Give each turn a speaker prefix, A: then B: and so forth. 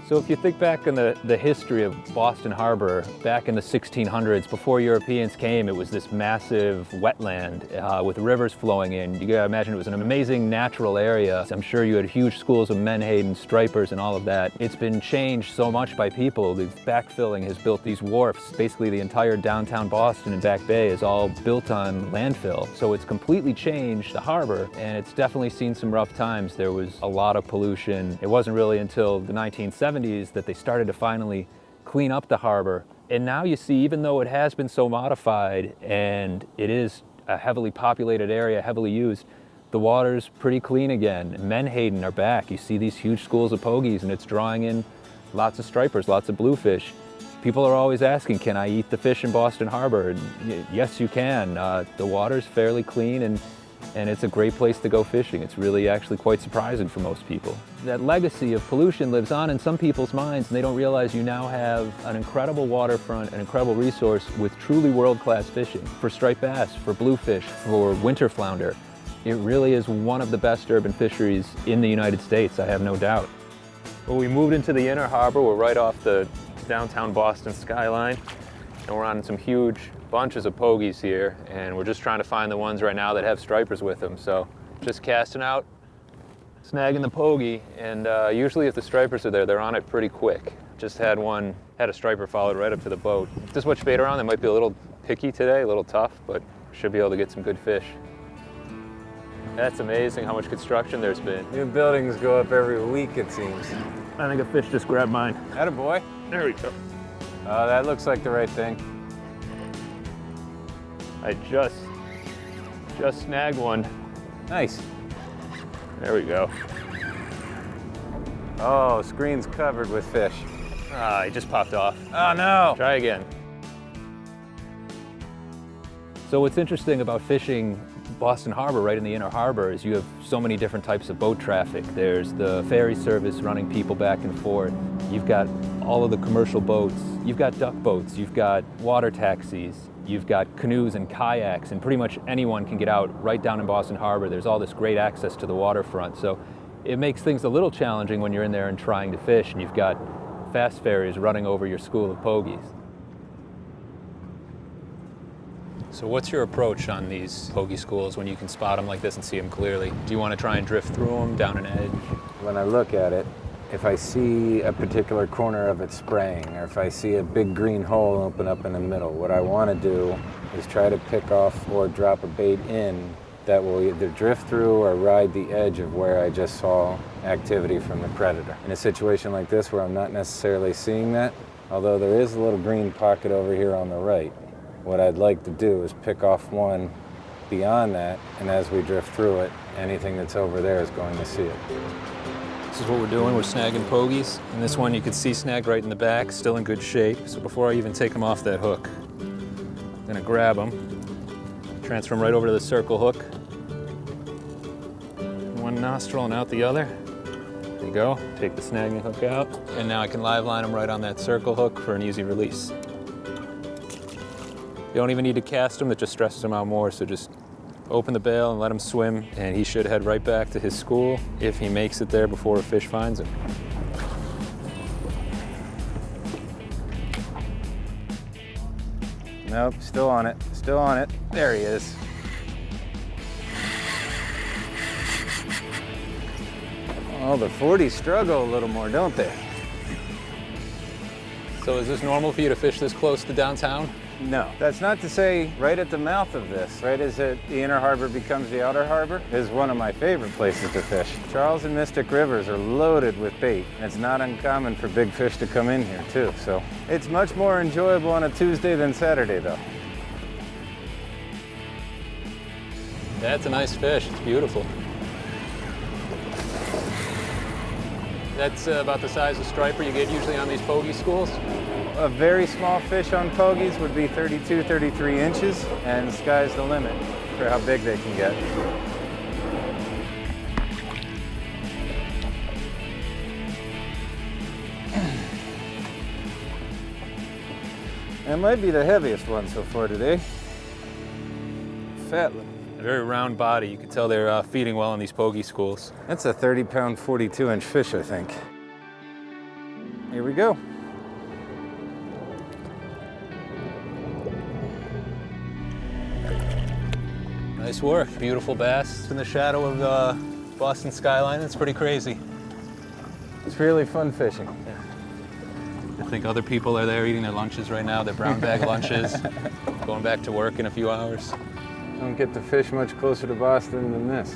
A: So if you think back on the history of Boston Harbor, back in the 1600s, before Europeans came, it was this massive wetland with rivers flowing in. You gotta imagine it was an amazing natural area. I'm sure you had huge schools of menhaden, stripers, and all of that. It's been changed so much by people. The backfilling has built these wharfs. Basically the entire downtown Boston and Back Bay is all built on landfill. So it's completely changed the harbor, and it's definitely seen some rough times. There was a lot of pollution. It wasn't really until the 1970s that they started to finally clean up the harbor. And now you see, even though it has been so modified and it is a heavily populated area, heavily used, the water's pretty clean again. Menhaden are back. You see these huge schools of pogies, and it's drawing in lots of stripers, lots of bluefish. People are always asking, can I eat the fish in Boston Harbor? And yes, you can. The water's fairly clean, and it's a great place to go fishing. It's really actually quite surprising for most people. That legacy of pollution lives on in some people's minds, and they don't realize you now have an incredible waterfront, an incredible resource with truly world-class fishing. For striped bass, for bluefish, for winter flounder. It really is one of the best urban fisheries in the United States, I have no doubt. Well, we moved into the inner harbor. We're right off the downtown Boston skyline, and we're on some huge bunches of pogies here, and we're just trying to find the ones right now that have stripers with them. So just casting out, snagging the pogie, and usually if the stripers are there, they're on it pretty quick. Just had a striper followed right up to the boat. If there's much bait around, they might be a little picky today, a little tough, but should be able to get some good fish. That's amazing how much construction there's been.
B: New buildings go up every week, it seems.
A: I think a fish just grabbed mine.
B: Attaboy.
A: There we go.
B: Oh, that looks like the right thing.
A: I just snagged one.
B: Nice.
A: There we go.
B: Oh, screen's covered with fish.
A: Ah, it just popped off.
B: Oh no!
A: Try again. So what's interesting about fishing Boston Harbor, right in the inner harbor, is you have so many different types of boat traffic. There's the ferry service running people back and forth. You've got all of the commercial boats. You've got duck boats. You've got water taxis. You've got canoes and kayaks, and pretty much anyone can get out right down in Boston Harbor. There's all this great access to the waterfront. So it makes things a little challenging when you're in there and trying to fish, and you've got fast ferries running over your school of pogies. So what's your approach on these pogie schools when you can spot them like this and see them clearly? Do you want to try and drift through them down an edge?
B: When I look at it, if I see a particular corner of it spraying, or if I see a big green hole open up in the middle, what I want to do is try to pick off or drop a bait in that will either drift through or ride the edge of where I just saw activity from the predator. In a situation like this where I'm not necessarily seeing that, although there is a little green pocket over here on the right, what I'd like to do is pick off one beyond that, and as we drift through it, anything that's over there is going to see it.
A: This is what we're doing. We're snagging pogies. And this one you can see snagged right in the back, still in good shape. So before I even take them off that hook, I'm gonna grab them, transfer them right over to the circle hook. One nostril and out the other. There you go. Take the snagging hook out. And now I can live line them right on that circle hook for an easy release. You don't even need to cast them, that just stresses them out more, so just open the bail and let him swim, and he should head right back to his school if he makes it there before a fish finds him.
B: Nope, still on it, still on it. There he is. Oh, the 40s struggle a little more, don't they?
A: So is this normal for you to fish this close to downtown?
B: No. That's not to say right at the mouth of this, right as the inner harbor becomes the outer harbor, is one of my favorite places to fish. Charles and Mystic Rivers are loaded with bait, and it's not uncommon for big fish to come in here too. So it's much more enjoyable on a Tuesday than Saturday though.
A: That's a nice fish, it's beautiful. That's about the size of striper you get usually on these pogie schools?
B: A very small fish on pogies would be 32, 33 inches, and the sky's the limit for how big they can get. That might be the heaviest one so far today. Fat one.
A: A very round body. You can tell they're feeding well in these pogie schools.
B: That's a 30-pound, 42-inch fish, I think. Here we go.
A: Nice work. Beautiful bass in the shadow of the Boston skyline. It's pretty crazy.
B: It's really fun fishing.
A: I think other people are there eating their lunches right now, their brown bag lunches, going back to work in a few hours.
B: Don't get to fish much closer to Boston than this.